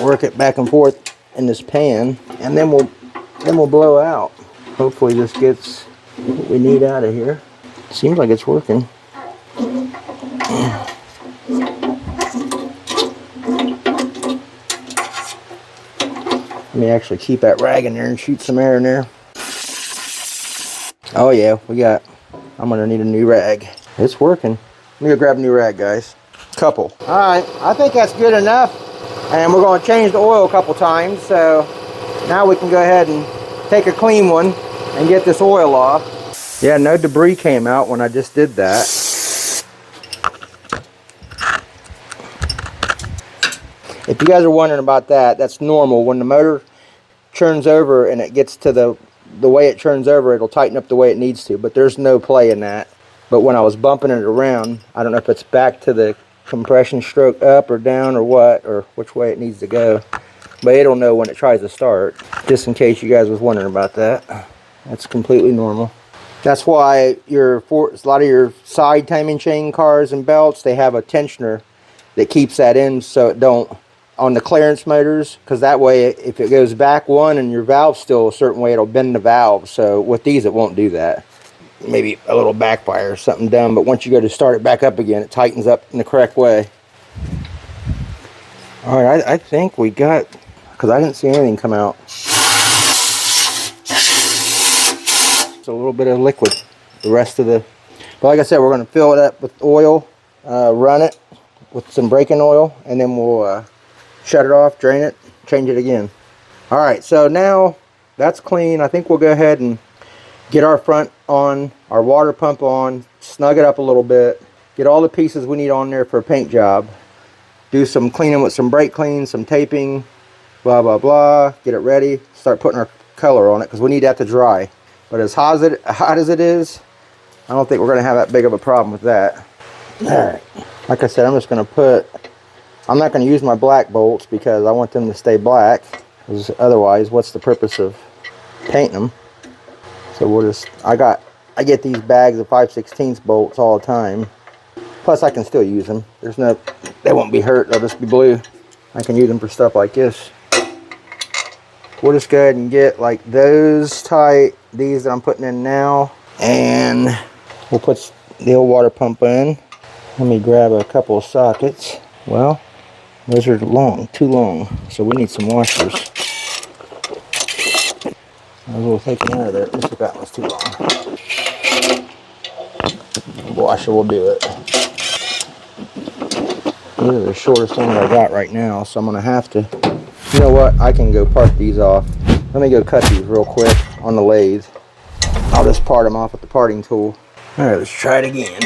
work it back and forth in this pan, and then we'll blow out. Hopefully this gets what we need out of here. Seems like it's working. Let me actually keep that rag in there and shoot some air in there. Oh yeah, I'm gonna need a new rag. It's working. Let me go grab a new rag, guys. Couple. All right, I think that's good enough. And we're gonna change the oil a couple times, so now we can go ahead and take a clean one and get this oil off. Yeah, no debris came out when I just did that. If you guys are wondering about that, that's normal. When the motor churns over and it gets to the way it churns over, it'll tighten up the way it needs to, but there's no play in that. But when I was bumping it around, I don't know if it's back to the compression stroke up or down or what, or which way it needs to go. But it'll know when it tries to start, just in case you guys was wondering about that. That's completely normal. That's why a lot of your side timing chain cars and belts, they have a tensioner that keeps that in so it don't, on the clearance motors, because that way if it goes back one and your valve's still a certain way, it'll bend the valve. So with these it won't do that. Maybe a little backfire or something dumb, but once you go to start it back up again, it tightens up in the correct way. All right, I think we got, because I didn't see anything come out. It's a little bit of liquid. The rest of the, but like I said, we're going to fill it up with oil, run it with some braking oil, and then we'll shut it off, drain it, change it again. All right, so now that's clean. I think we'll go ahead and get our front on, our water pump on, snug it up a little bit, get all the pieces we need on there for a paint job, do some cleaning with some brake clean, some taping, blah blah blah, get it ready, start putting our color on it, because we need that to dry. But as hot as it is, I don't think we're going to have that big of a problem with that. Alright, like I said, I'm just going to put, I'm not going to use my black bolts because I want them to stay black, because otherwise what's the purpose of painting them? So we'll just, I get these bags of 5/16 bolts all the time. Plus I can still use them. There's no, they won't be hurt, they'll just be blue. I can use them for stuff like this. We'll just go ahead and get like those tight, these that I'm putting in now, and we'll put the old water pump in. Let me grab a couple of sockets. Well, those are long, too long, so we need some washers. I was a little thinking out of there. This that one's too long. Washer will do it. These are the shortest ones I got right now, so I'm gonna have to. You know what? I can go part these off. Let me go cut these real quick on the lathe. I'll just part them off with the parting tool. All right, let's try it again.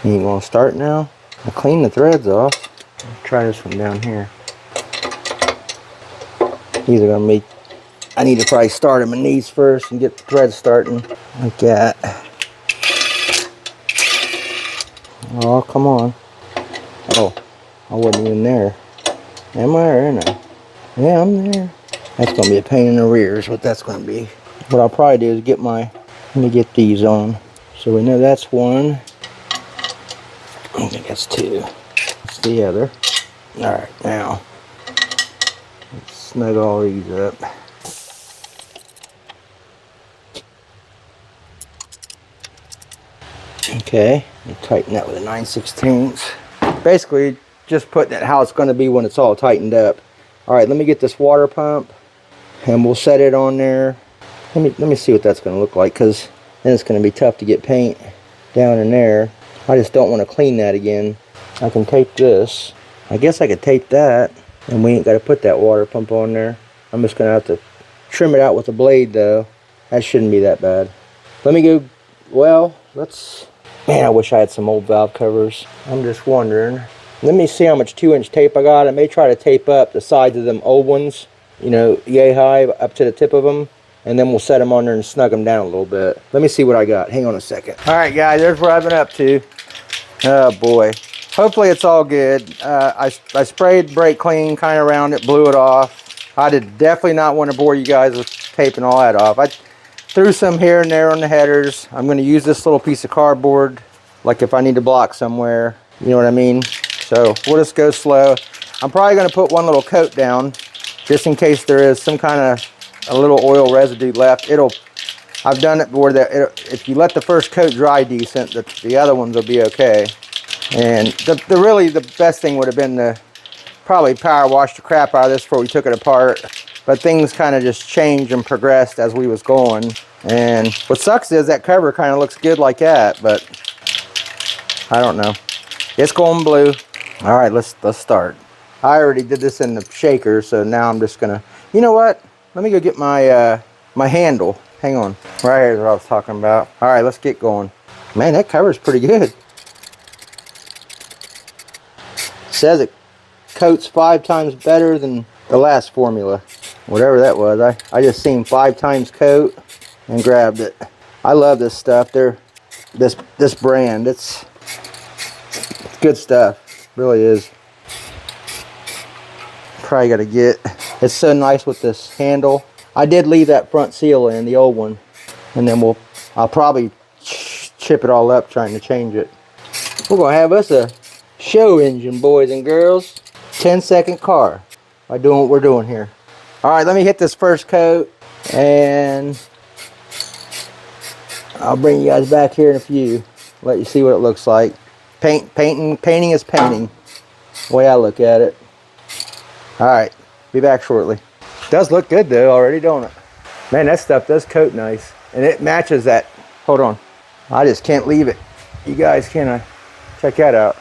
You gonna start now? I'll clean the threads off. Let's try this one down here. These are gonna make. I need to probably start them in these first and get the threads starting like that. Oh, come on. Oh, I wasn't even there. Am I or am I? Yeah, I'm there. That's going to be a pain in the rear is what that's going to be. What I'll probably do is get my, let me get these on. So we know that's one. I think that's two. That's the other. Alright, now let's snug all these up. Okay, and tighten that with a 9/16. Basically, just putting it how it's going to be when it's all tightened up. Alright, let me get this water pump and we'll set it on there. Let me see what that's going to look like, because then it's going to be tough to get paint down in there. I just don't want to clean that again. I can tape this. I guess I could tape that, and we ain't got to put that water pump on there. I'm just going to have to trim it out with a blade though. That shouldn't be that bad. Let me go, well, let's, man, I wish I had some old valve covers. I'm just wondering. Let me see how much 2-inch tape I got. I may try to tape up the sides of them old ones, you know, yay high up to the tip of them. And then we'll set them on there and snug them down a little bit. Let me see what I got. Hang on a second. Alright guys, there's what I've been up to. Oh boy. Hopefully it's all good. I sprayed brake clean kind of around it, blew it off. I did definitely not want to bore you guys with taping all that off. I threw some here and there on the headers. I'm going to use this little piece of cardboard, like if I need to block somewhere. You know what I mean? So we'll just go slow. I'm probably going to put one little coat down, just in case there is some kind of a little oil residue left. I've done it where if you let the first coat dry decent, the other ones will be okay. And really the best thing would have been to probably power wash the crap out of this before we took it apart. But things kind of just changed and progressed as we was going. And what sucks is that cover kind of looks good like that, but I don't know. It's going blue. All right, let's start. I already did this in the shaker, so now I'm just gonna, you know what? Let me go get my my handle. Hang on. Right here's what I was talking about. All right, let's get going. Man, that cover's pretty good. It says it coats 5 times better than the last formula. Whatever that was. I just seen 5 times coat and grabbed it. I love this stuff. This brand. It's good stuff. It really is. Probably got to get, it's so nice with this handle. I did leave that front seal in, the old one, and then I'll probably chip it all up trying to change it. We're gonna have us a show engine, boys and girls. 10-second car by doing what we're doing here. All right, let me hit this first coat and I'll bring you guys back here in a few, let you see what it looks like. Painting is painting, the way I look at it. Alright, be back shortly. Does look good though already, don't it? Man, that stuff does coat nice. And it matches that. Hold on. I just can't leave it. You guys can check that out.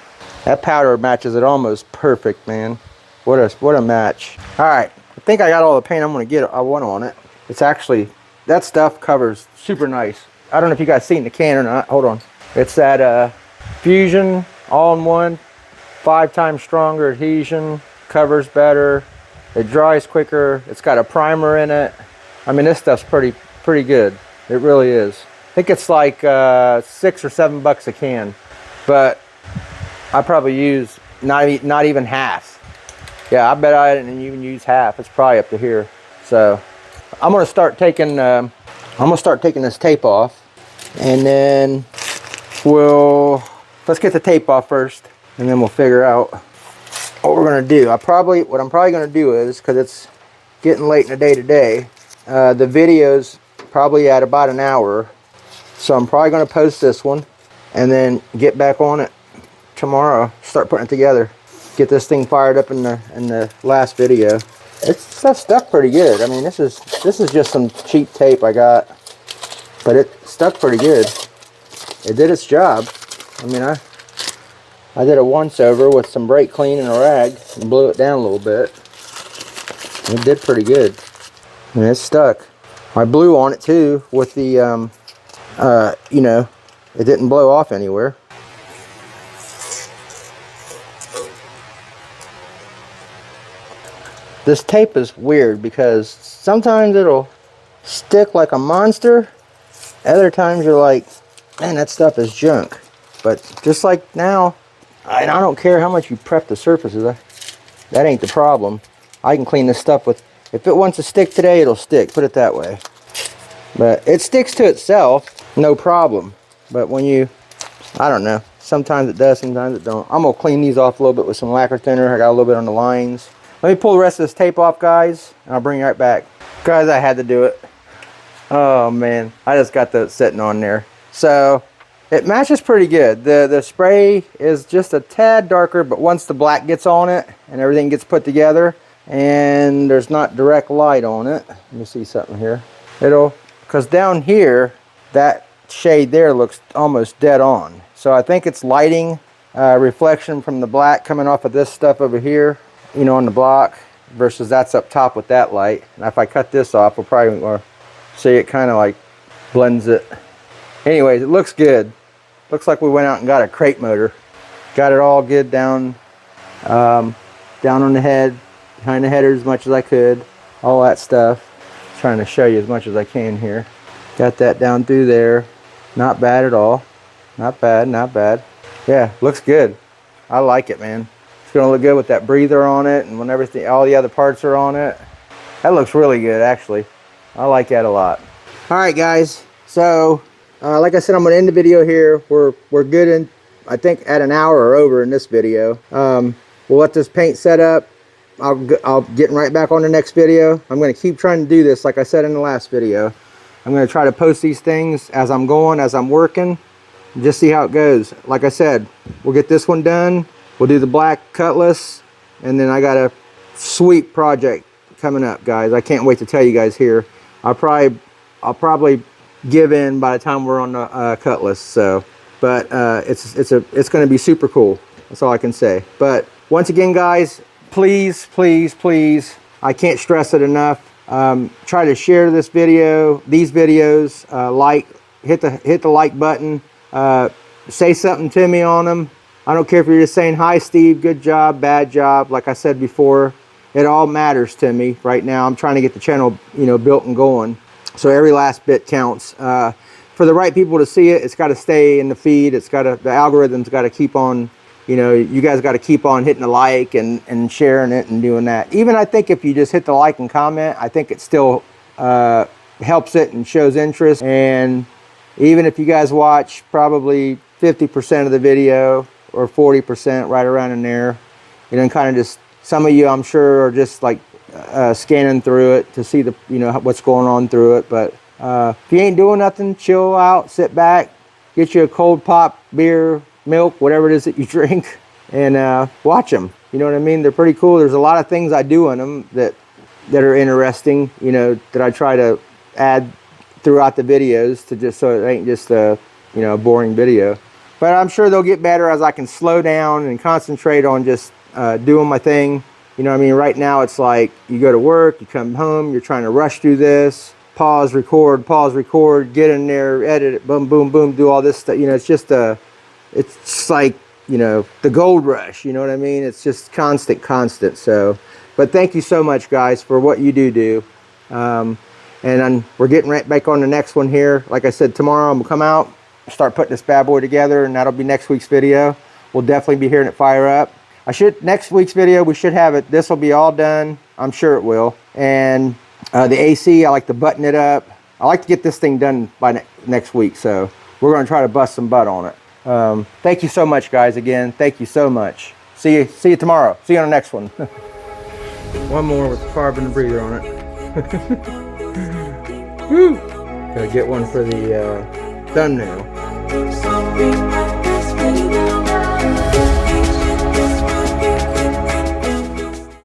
That powder matches it almost perfect, man. What a match. Alright, I think I got all the paint I'm going to I want on it. It's actually, that stuff covers super nice. I don't know if you guys seen the can or not. Hold on. It's that Fusion all-in-one, 5 times stronger adhesion. Covers better, it dries quicker, it's got a primer in it. I mean, this stuff's pretty good. It really is. I think it's like $6 or $7 a can, but I probably use not even half. Yeah, I bet I didn't even use half. It's probably up to here. So I'm gonna start taking this tape off, and then let's get the tape off first, and then we'll figure out what we're gonna do. What I'm probably gonna do is, because it's getting late in the day today, the video's probably at about an hour, so I'm probably gonna post this one and then get back on it tomorrow, start putting it together, get this thing fired up in the last video. That stuck pretty good. I mean, this is just some cheap tape I got, but it stuck pretty good. It did its job. I mean, I did a once over with some brake clean and a rag and blew it down a little bit. It did pretty good. And it stuck. I blew on it too with the, you know, it didn't blow off anywhere. This tape is weird because sometimes it'll stick like a monster. Other times you're like, man, that stuff is junk. But just like now, I don't care how much you prep the surfaces. That ain't the problem. I can clean this stuff with If it wants to stick today, it'll stick, put it that way. But it sticks to itself, no problem. But when you, I don't know, sometimes it does, sometimes it don't. I'm gonna clean these off a little bit with some lacquer thinner. I got a little bit on the lines. Let me pull the rest of this tape off, guys, and I'll bring you right back. Guys, I had to do it. Oh man, I just got that sitting on there. So it matches pretty good. The spray is just a tad darker, but once the black gets on it and everything gets put together and there's not direct light on it, let me see something here. Because down here, that shade there looks almost dead on. So I think it's lighting reflection from the black coming off of this stuff over here, you know, on the block, versus that's up top with that light. And if I cut this off, we'll probably see it kind of like blends it. Anyways, it looks good. Looks like we went out and got a crate motor. Got it all good down, down on the head, behind the header as much as I could, all that stuff. Trying to show you as much as I can here. Got that down through there. Not bad at all. Not bad, not bad. Yeah, looks good. I like it, man. It's gonna look good with that breather on it, and when everything, all the other parts are on it. That looks really good, actually. I like that a lot. All right, guys. So, like I said, I'm gonna end the video here. We're good in, I think, at an hour or over in this video. We'll let this paint set up. I'll get right back on the next video. I'm going to keep trying to do this like I said in the last video. I'm going to try to post these things as I'm going, as I'm working, and just see how it goes. Like I said, we'll get this one done. We'll do the black cutlass, and then I got a sweet project coming up, guys. I can't wait to tell you guys here. I'll probably give in by the time we're on the cutlass. So, but it's going to be super cool. That's all I can say. But once again, guys, please, please, please, I can't stress it enough. Try to share this video, these videos, hit the like button, say something to me on them. I don't care if you're just saying, hi Steve, good job, bad job. Like I said before, it all matters to me right now. I'm trying to get the channel, you know, built and going. So every last bit counts. For the right people to see it, it's got to stay in the feed. The algorithm's got to keep on, you know, you guys got to keep on hitting the like and sharing it and doing that. Even I think if you just hit the like and comment, I think it still helps it and shows interest. And even if you guys watch probably 50% of the video or 40%, right around in there, you know, kind of just, some of you I'm sure are just like scanning through it to see the, you know, what's going on through it. But if you ain't doing nothing, chill out, sit back, get you a cold pop, beer, milk, whatever it is that you drink, and watch them. You know what I mean? They're pretty cool. There's a lot of things I do in them that are interesting, you know, that I try to add throughout the videos to just so it ain't just a, you know, a boring video. But I'm sure they'll get better as I can slow down and concentrate on just doing my thing. You know what I mean? Right now it's like you go to work, you come home, you're trying to rush through this, pause, record, get in there, edit it, boom, boom, boom, do all this stuff. You know, it's just like, you know, the gold rush, you know what I mean? It's just constant. So, but thank you so much, guys, for what you do. And we're getting right back on the next one here. Like I said, tomorrow I'm gonna come out, start putting this bad boy together, and that'll be next week's video. We'll definitely be hearing it fire up. Next week's video, we should have it. This will be all done. I'm sure it will. And the AC, I like to button it up. I like to get this thing done by next week. So we're gonna try to bust some butt on it. Thank you so much, guys. Again, thank you so much. See you tomorrow. See you on the next one. One more with the carbon and breather on it. Woo! Gotta get one for the thumbnail.